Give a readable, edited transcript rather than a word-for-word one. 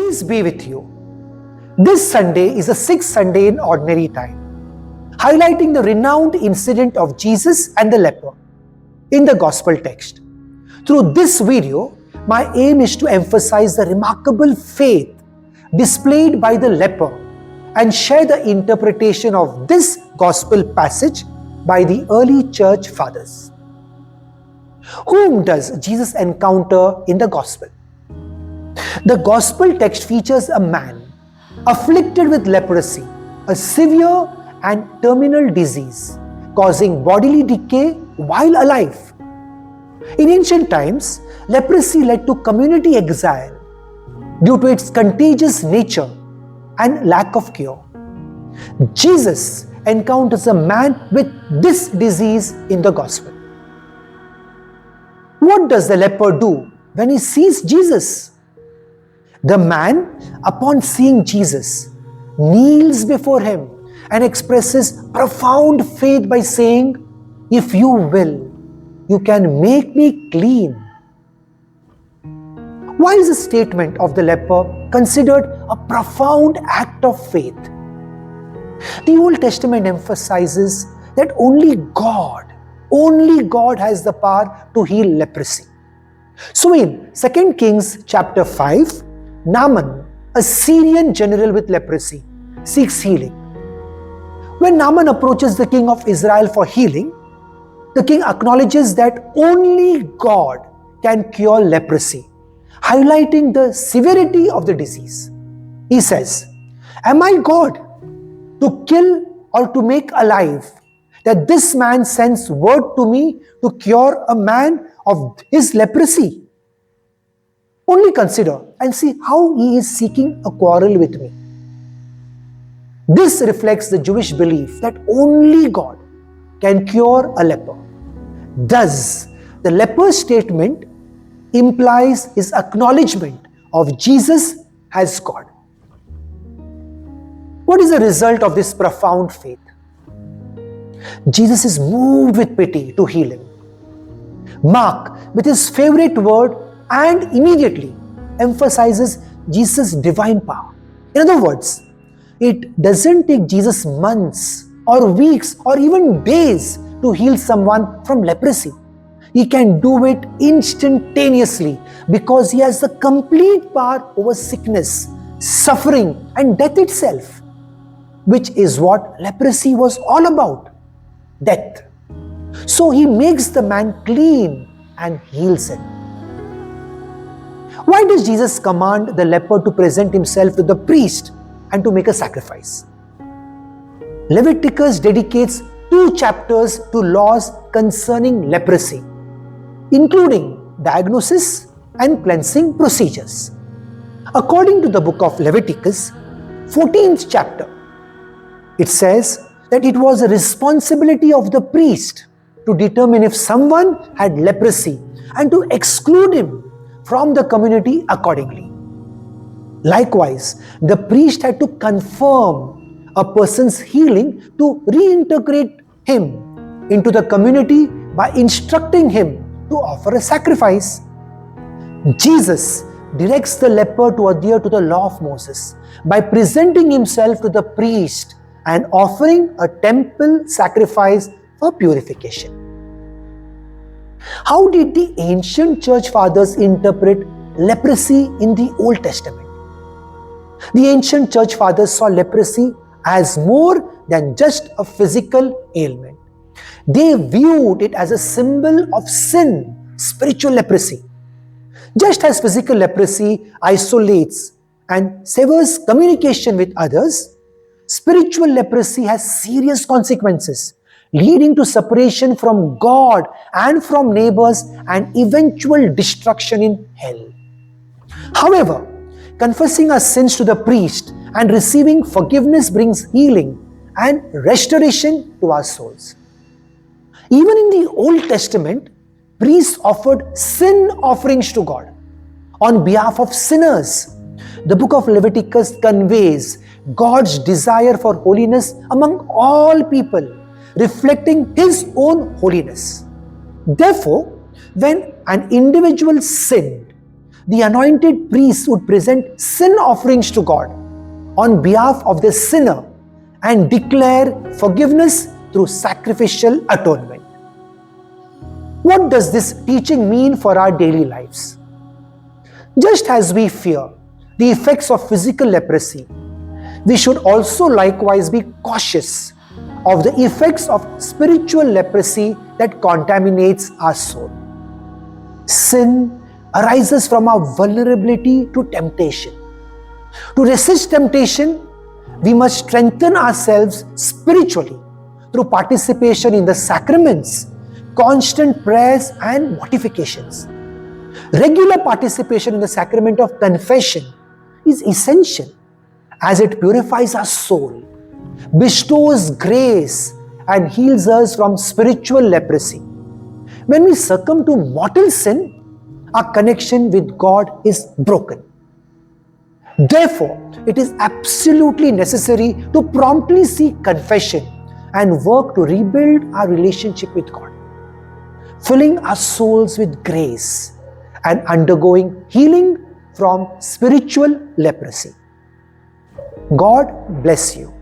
Peace be with you. This Sunday is the sixth Sunday in Ordinary Time, highlighting the renowned incident of Jesus and the leper in the Gospel text. Through this video, my aim is to emphasize the remarkable faith displayed by the leper and share the interpretation of this Gospel passage by the early church fathers. Whom does Jesus encounter in the Gospel? The Gospel text features a man afflicted with leprosy, a severe and terminal disease causing bodily decay while alive. In ancient times, leprosy led to community exile due to its contagious nature and lack of cure. Jesus encounters a man with this disease in the Gospel. What does the leper do when he sees Jesus? The man, upon seeing Jesus, kneels before him and expresses profound faith by saying, "If you will, you can make me clean." Why is the statement of the leper considered a profound act of faith? The Old Testament emphasizes that only God has the power to heal leprosy. So in 2 Kings chapter 5, Naaman, a Syrian general with leprosy, seeks healing. When Naaman approaches the king of Israel for healing, the king acknowledges that only God can cure leprosy, highlighting the severity of the disease. He says, "Am I God to kill or to make alive, that this man sends word to me to cure a man of his leprosy? Only consider and see how he is seeking a quarrel with me." This reflects the Jewish belief that only God can cure a leper. Thus, the leper's statement implies his acknowledgement of Jesus as God. What is the result of this profound faith? Jesus is moved with pity to heal him. Mark, with his favorite word, and immediately emphasizes Jesus' divine power. In other words, it doesn't take Jesus months or weeks or even days to heal someone from leprosy. He can do it instantaneously because he has the complete power over sickness, suffering, and death itself, which is what leprosy was all about, death. So he makes the man clean and heals him. Why does Jesus command the leper to present himself to the priest and to make a sacrifice? Leviticus dedicates 2 chapters to laws concerning leprosy, including diagnosis and cleansing procedures. According to the book of Leviticus, 14th chapter, it says that it was the responsibility of the priest to determine if someone had leprosy and to exclude him from the community accordingly. Likewise, the priest had to confirm a person's healing to reintegrate him into the community by instructing him to offer a sacrifice. Jesus directs the leper to adhere to the law of Moses by presenting himself to the priest and offering a temple sacrifice for purification. How did the ancient church fathers interpret leprosy in the Old Testament? The ancient church fathers saw leprosy as more than just a physical ailment. They viewed it as a symbol of sin, spiritual leprosy. Just as physical leprosy isolates and severs communication with others, spiritual leprosy has serious consequences, leading to separation from God and from neighbors and eventual destruction in hell. However, confessing our sins to the priest and receiving forgiveness brings healing and restoration to our souls. Even in the Old Testament, priests offered sin offerings to God on behalf of sinners. The book of Leviticus conveys God's desire for holiness among all people, reflecting His own holiness. Therefore, when an individual sinned, the anointed priest would present sin offerings to God on behalf of the sinner and declare forgiveness through sacrificial atonement. What does this teaching mean for our daily lives? Just as we fear the effects of physical leprosy, we should also likewise be cautious of the effects of spiritual leprosy that contaminates our soul. Sin arises from our vulnerability to temptation. To resist temptation, we must strengthen ourselves spiritually through participation in the sacraments, constant prayers and mortifications. Regular participation in the sacrament of confession is essential as it purifies our soul, bestows grace and heals us from spiritual leprosy. When we succumb to mortal sin, our connection with God is broken. Therefore, it is absolutely necessary to promptly seek confession and work to rebuild our relationship with God, filling our souls with grace and undergoing healing from spiritual leprosy. God bless you.